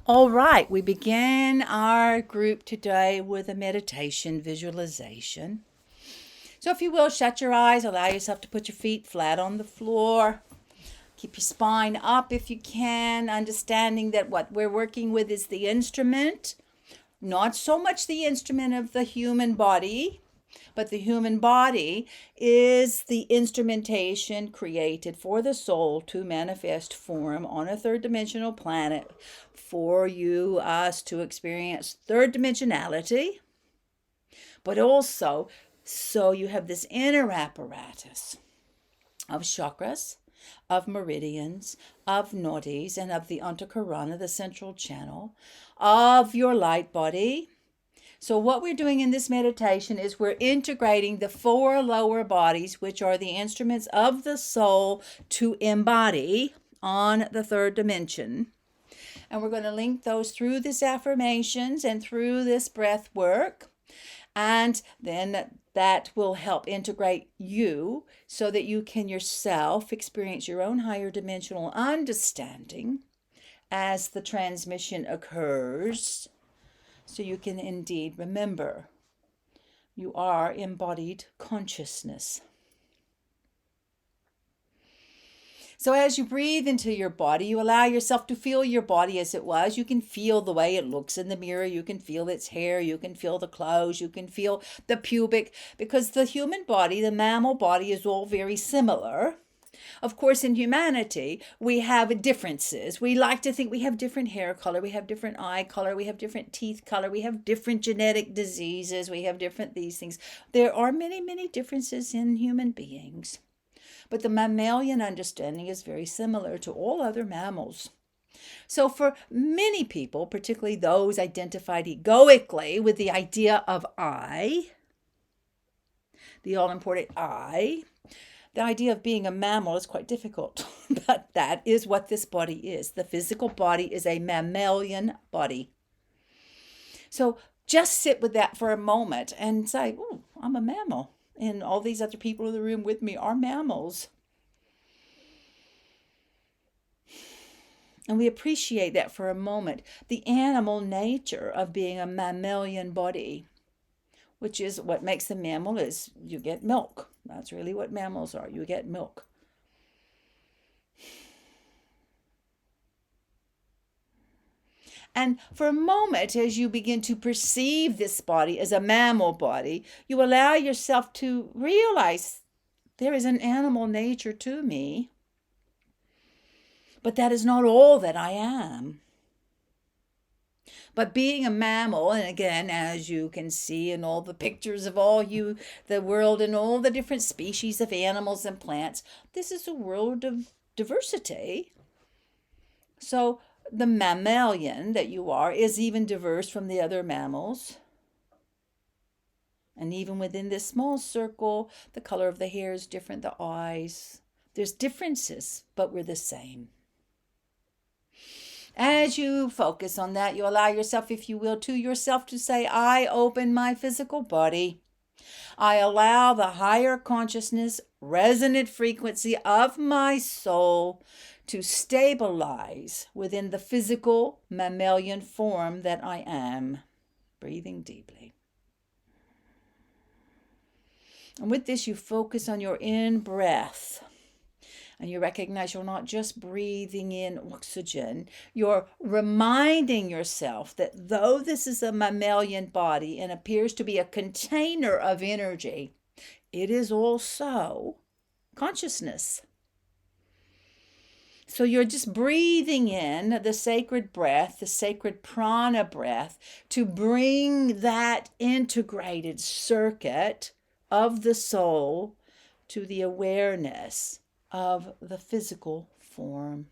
All right, we began our group today with a meditation visualization. So, if you will, shut your eyes, allow yourself to put your feet flat on the floor. Keep your spine up if you can, understanding that what we're working with is the instrument, not so much the instrument of the human body, but the human body is the instrumentation created for the soul to manifest form on a third dimensional planet for us to experience third dimensionality, but also so you have this inner apparatus of chakras, of meridians, of nadis, and of the Antakarana, the central channel, of your light body. So what we're doing in this meditation is we're integrating the four lower bodies, which are the instruments of the soul to embody on the third dimension. And we're going to link those through this affirmations and through this breath work. And then that will help integrate you so that you can yourself experience your own higher dimensional understanding as the transmission occurs. So you can indeed remember you are embodied consciousness. So as you breathe into your body, you allow yourself to feel your body as it was. You can feel the way it looks in the mirror. You can feel its hair. You can feel the clothes. You can feel the pubic, because the human body, the mammal body, is all very similar. Of course, in humanity, we have differences. We like to think we have different hair color, we have different eye color, we have different teeth color, we have different genetic diseases, we have different these things. There are many, many differences in human beings. But the mammalian understanding is very similar to all other mammals. So for many people, particularly those identified egoically with the idea of I, the all-important I, the idea of being a mammal is quite difficult, but that is what this body is. The physical body is a mammalian body. So just sit with that for a moment and say, oh, I'm a mammal. And all these other people in the room with me are mammals. And we appreciate that for a moment. The animal nature of being a mammalian body, which is what makes a mammal, is you get milk. That's really what mammals are. You get milk. And for a moment, as you begin to perceive this body as a mammal body, you allow yourself to realize there is an animal nature to me, but that is not all that I am. But being a mammal, and again, as you can see in all the pictures of the world and all the different species of animals and plants, this is a world of diversity. So the mammalian that you are is even diverse from the other mammals. And even within this small circle, the color of the hair is different, the eyes. There's differences, but we're the same. As you focus on that, you allow yourself, if you will, to yourself to say, I open my physical body. I allow the higher consciousness, resonant frequency of my soul to stabilize within the physical mammalian form that I am. Breathing deeply. And with this, you focus on your in-breath. And you recognize you're not just breathing in oxygen, you're reminding yourself that though this is a mammalian body and appears to be a container of energy, it is also consciousness. So you're just breathing in the sacred breath, the sacred prana breath, to bring that integrated circuit of the soul to the awareness of the physical form.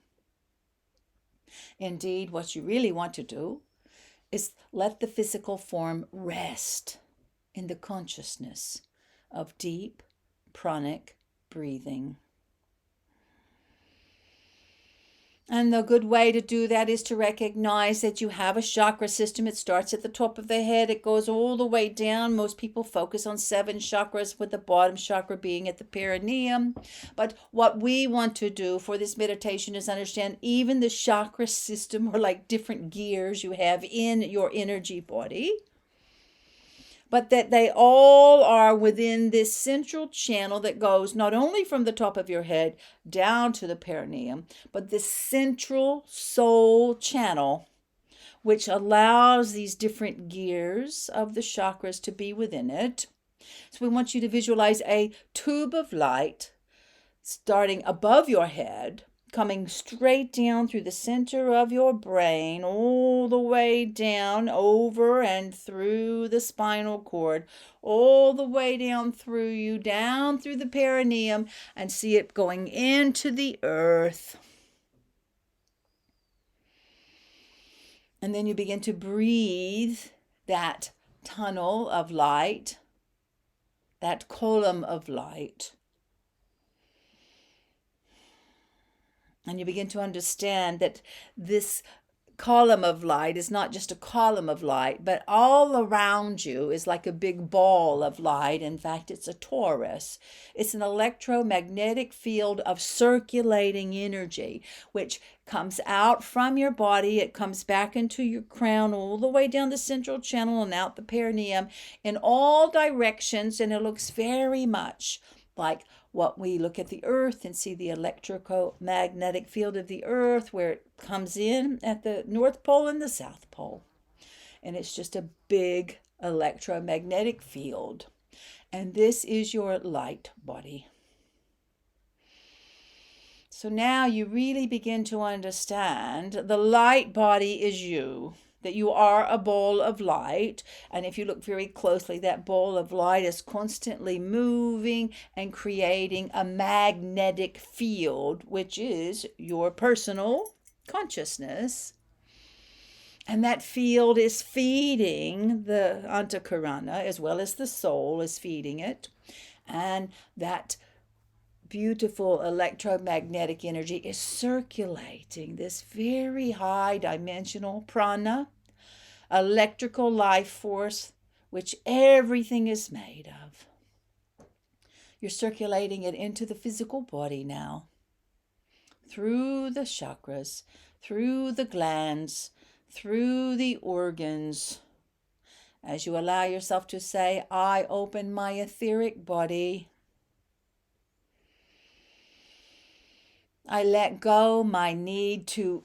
Indeed, what you really want to do is let the physical form rest in the consciousness of deep pranic breathing. And the good way to do that is to recognize that you have a chakra system. It starts at the top of the head. It goes all the way down. Most people focus on 7 chakras, with the bottom chakra being at the perineum. But what we want to do for this meditation is understand even the chakra system are like different gears you have in your energy body, but that they all are within this central channel that goes not only from the top of your head down to the perineum, but this central soul channel, which allows these different gears of the chakras to be within it. So we want you to visualize a tube of light starting above your head, coming straight down through the center of your brain, all the way down, over and through the spinal cord, all the way down through you, down through the perineum, and see it going into the earth. And then you begin to breathe that tunnel of light, that column of light. And you begin to understand that this column of light is not just a column of light, but all around you is like a big ball of light. In fact, it's a torus. It's an electromagnetic field of circulating energy, which comes out from your body. It comes back into your crown, all the way down the central channel and out the perineum in all directions. And it looks very much like what we look at the earth and see the electromagnetic field of the earth, where it comes in at the North Pole and the South Pole. And it's just a big electromagnetic field. And this is your light body. So now you really begin to understand the light body is you, that you are a ball of light. And if you look very closely, that ball of light is constantly moving and creating a magnetic field, which is your personal consciousness. And that field is feeding the antakarana, as well as the soul is feeding it. And that beautiful electromagnetic energy is circulating this very high dimensional prana, electrical life force, which everything is made of. You're circulating it into the physical body now, through the chakras, through the glands, through the organs. As you allow yourself to say, I open my etheric body. I let go my need to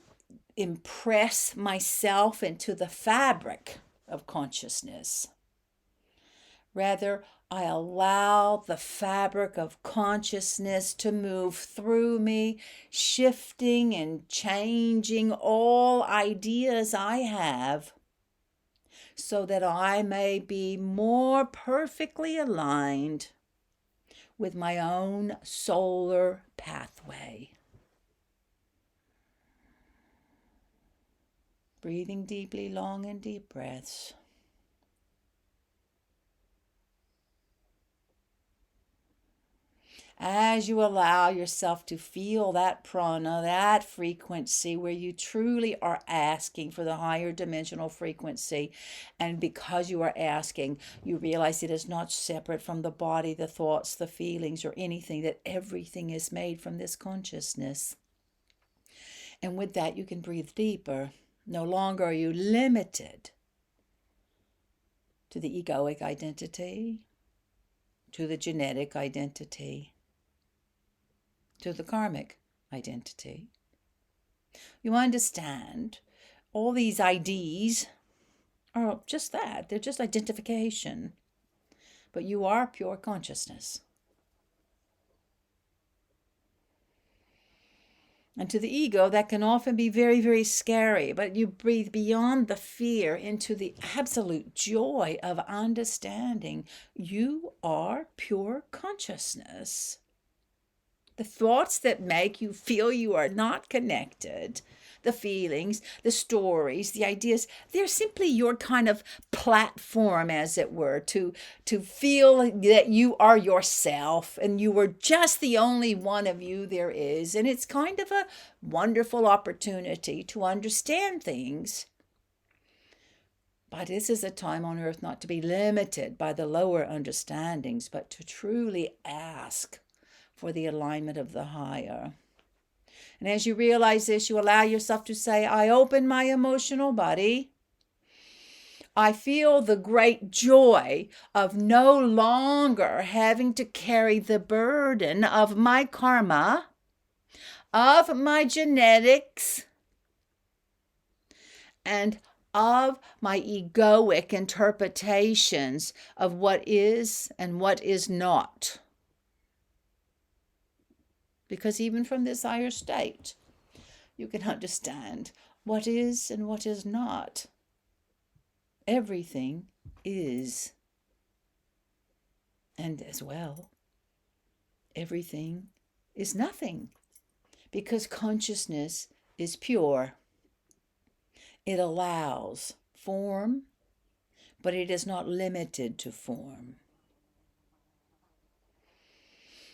impress myself into the fabric of consciousness. Rather, I allow the fabric of consciousness to move through me, shifting and changing all ideas I have, so that I may be more perfectly aligned with my own solar pathway. Breathing deeply, long and deep breaths. As you allow yourself to feel that prana, that frequency where you truly are asking for the higher dimensional frequency, and because you are asking, you realize it is not separate from the body, the thoughts, the feelings, or anything, that everything is made from this consciousness. And with that, you can breathe deeper. No longer are you limited to the egoic identity, to the genetic identity, to the karmic identity. You understand all these IDs are just that. They're just identification. But you are pure consciousness. And to the ego, that can often be very, very scary. But you breathe beyond the fear into the absolute joy of understanding you are pure consciousness. The thoughts that make you feel you are not connected, the feelings, the stories, the ideas. They're simply your kind of platform, as it were, to feel that you are yourself and you were just the only one of you there is. And it's kind of a wonderful opportunity to understand things. But this is a time on earth not to be limited by the lower understandings, but to truly ask for the alignment of the higher. And as you realize this, you allow yourself to say, I open my emotional body. I feel the great joy of no longer having to carry the burden of my karma, of my genetics, and of my egoic interpretations of what is and what is not. Because even from this higher state, you can understand what is and what is not. Everything is. And as well, everything is nothing. Because consciousness is pure. It allows form, but it is not limited to form.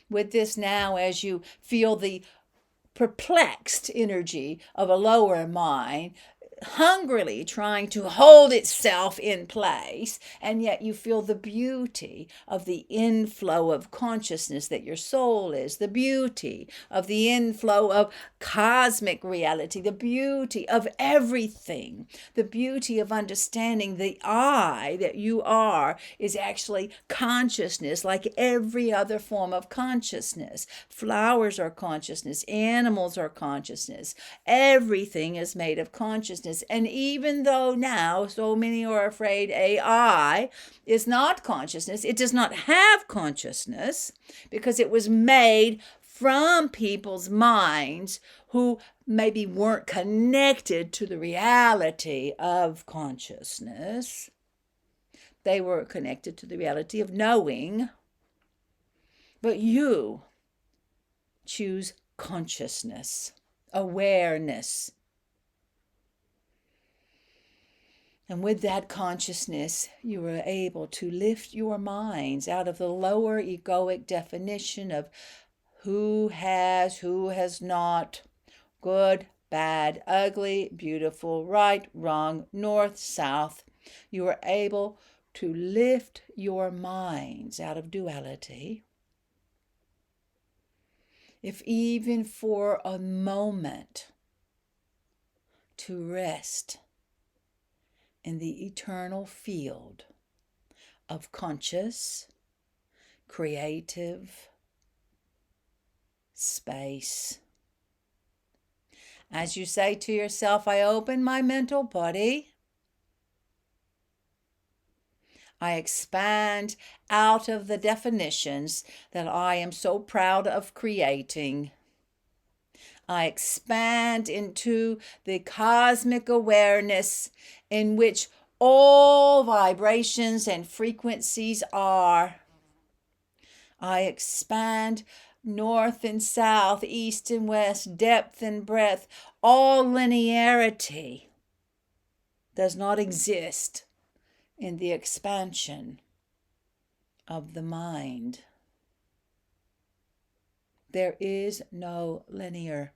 With this now, as you feel the perplexed energy of a lower mind, hungrily trying to hold itself in place, and yet you feel the beauty of the inflow of consciousness that your soul is, the beauty of the inflow of cosmic reality, the beauty of everything, the beauty of understanding the I that you are is actually consciousness, like every other form of consciousness. Flowers are consciousness, animals are consciousness, everything is made of consciousness. And even though now so many are afraid AI is not consciousness, it does not have consciousness because it was made from people's minds who maybe weren't connected to the reality of consciousness. They were connected to the reality of knowing. But you choose consciousness, awareness. And with that consciousness, you are able to lift your minds out of the lower egoic definition of who has not, good, bad, ugly, beautiful, right, wrong, north, south. You are able to lift your minds out of duality. If even for a moment, to rest in the eternal field of conscious, creative space. As you say to yourself, I open my mental body. I expand out of the definitions that I am so proud of creating. I expand into the cosmic awareness in which all vibrations and frequencies are. I expand north and south, east and west, depth and breadth. All linearity does not exist in the expansion of the mind. There is no linear.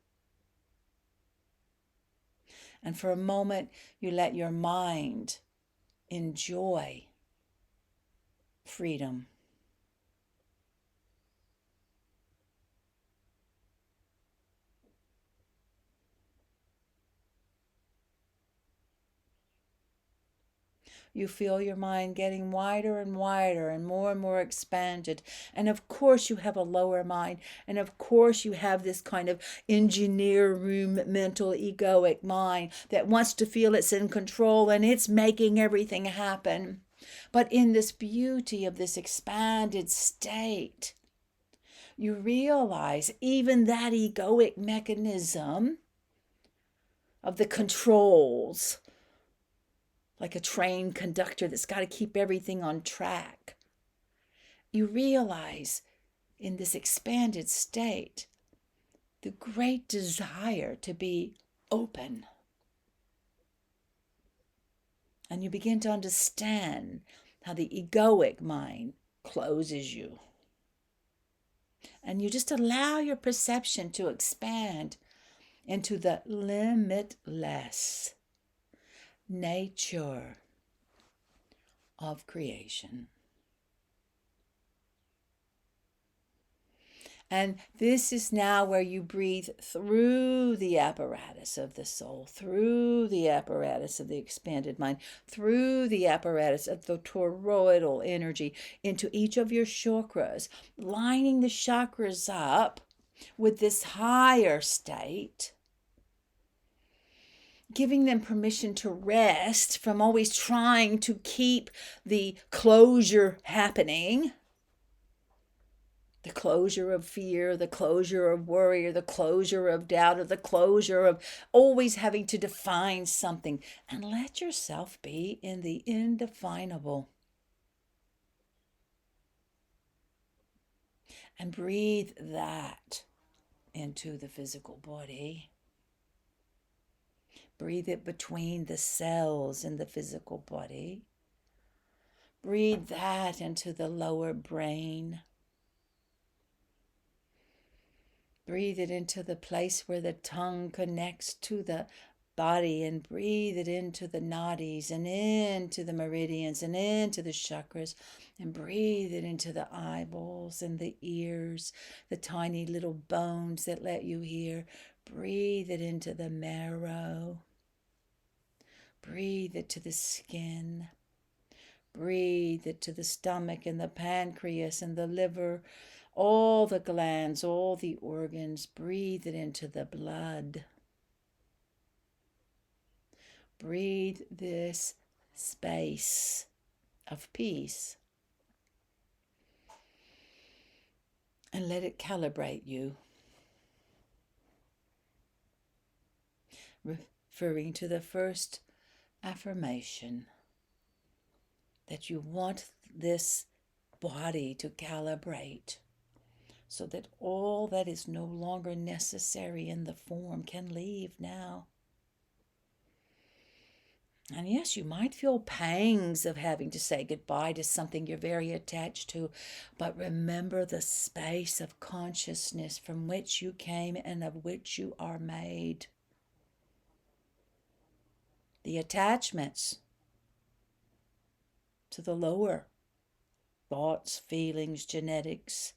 And for a moment, you let your mind enjoy freedom. You feel your mind getting wider and wider and more expanded. And of course you have a lower mind. And of course you have this kind of engineer room mental egoic mind that wants to feel it's in control and it's making everything happen. But in this beauty of this expanded state, you realize even that egoic mechanism of the controls, like a train conductor that's got to keep everything on track. You realize in this expanded state the great desire to be open. And you begin to understand how the egoic mind closes you. And you just allow your perception to expand into the limitless nature of creation. And this is now where you breathe through the apparatus of the soul, through the apparatus of the expanded mind, through the apparatus of the toroidal energy into each of your chakras, lining the chakras up with this higher state, giving them permission to rest from always trying to keep the closure happening. The closure of fear, the closure of worry, or the closure of doubt, or the closure of always having to define something. And let yourself be in the indefinable. And breathe that into the physical body. Breathe it between the cells in the physical body. Breathe that into the lower brain. Breathe it into the place where the tongue connects to the body, and breathe it into the nadis and into the meridians and into the chakras, and breathe it into the eyeballs and the ears, the tiny little bones that let you hear. Breathe it into the marrow. Breathe it to the skin. Breathe it to the stomach and the pancreas and the liver, all the glands, all the organs. Breathe it into the blood. Breathe this space of peace and let it calibrate you. Referring to the first affirmation, that you want this body to calibrate so that all that is no longer necessary in the form can leave now. And yes, you might feel pangs of having to say goodbye to something you're very attached to, but remember the space of consciousness from which you came and of which you are made. The attachments to the lower thoughts, feelings, genetics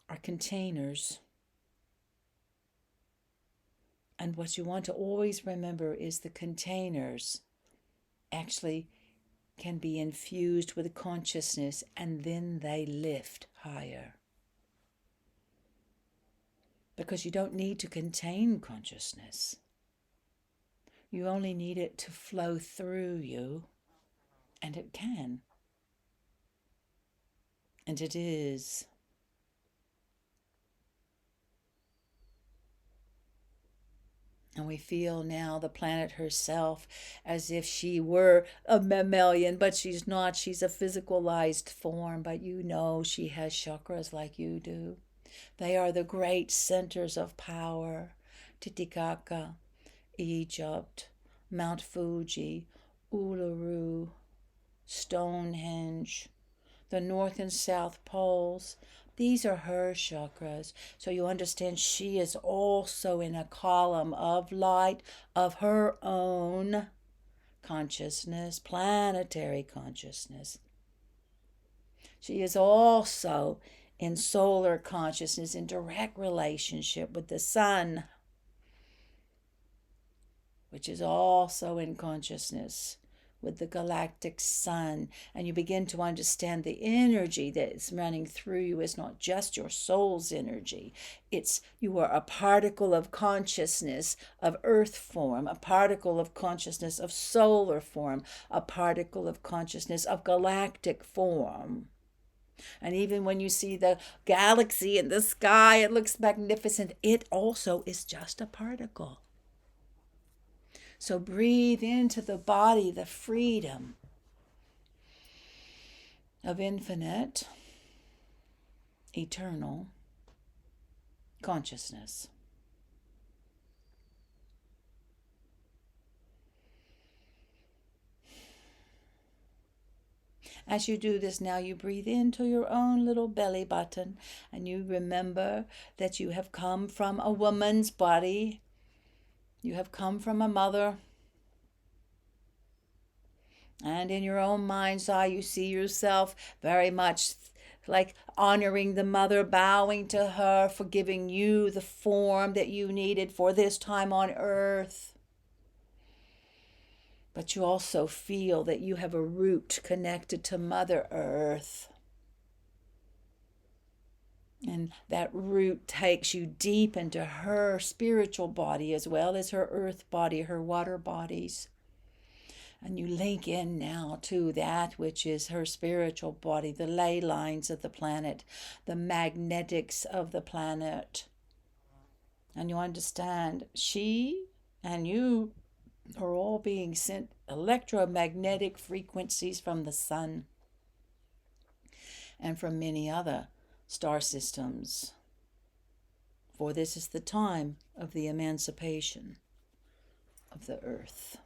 are containers. And what you want to always remember is the containers actually can be infused with consciousness, and then they lift higher. Because you don't need to contain consciousness. You only need it to flow through you, and it can. And it is. And we feel now the planet herself as if she were a mammalian, but she's not. She's a physicalized form, but you know she has chakras like you do. They are the great centers of power. Titicaca, Egypt, Mount Fuji, Uluru, Stonehenge, the North and South Poles. These are her chakras. So you understand she is also in a column of light of her own consciousness, planetary consciousness. She is also in solar consciousness, in direct relationship with the sun, which is also in consciousness with the galactic sun. And you begin to understand the energy that is running through you is not just your soul's energy. It's you are a particle of consciousness of earth form, a particle of consciousness of solar form, a particle of consciousness of galactic form. And even when you see the galaxy in the sky, it looks magnificent. It also is just a particle. So breathe into the body the freedom of infinite, eternal consciousness. As you do this now, you breathe into your own little belly button and you remember that you have come from a woman's body. You have come from a mother. And in your own mind's eye, you see yourself very much like honoring the mother, bowing to her for giving you the form that you needed for this time on earth. But you also feel that you have a root connected to Mother Earth. And that root takes you deep into her spiritual body as well as her earth body, her water bodies. And you link in now to that which is her spiritual body, the ley lines of the planet, the magnetics of the planet. And you understand she and you are all being sent electromagnetic frequencies from the sun and from many other star systems. For this is the time of the emancipation of the earth.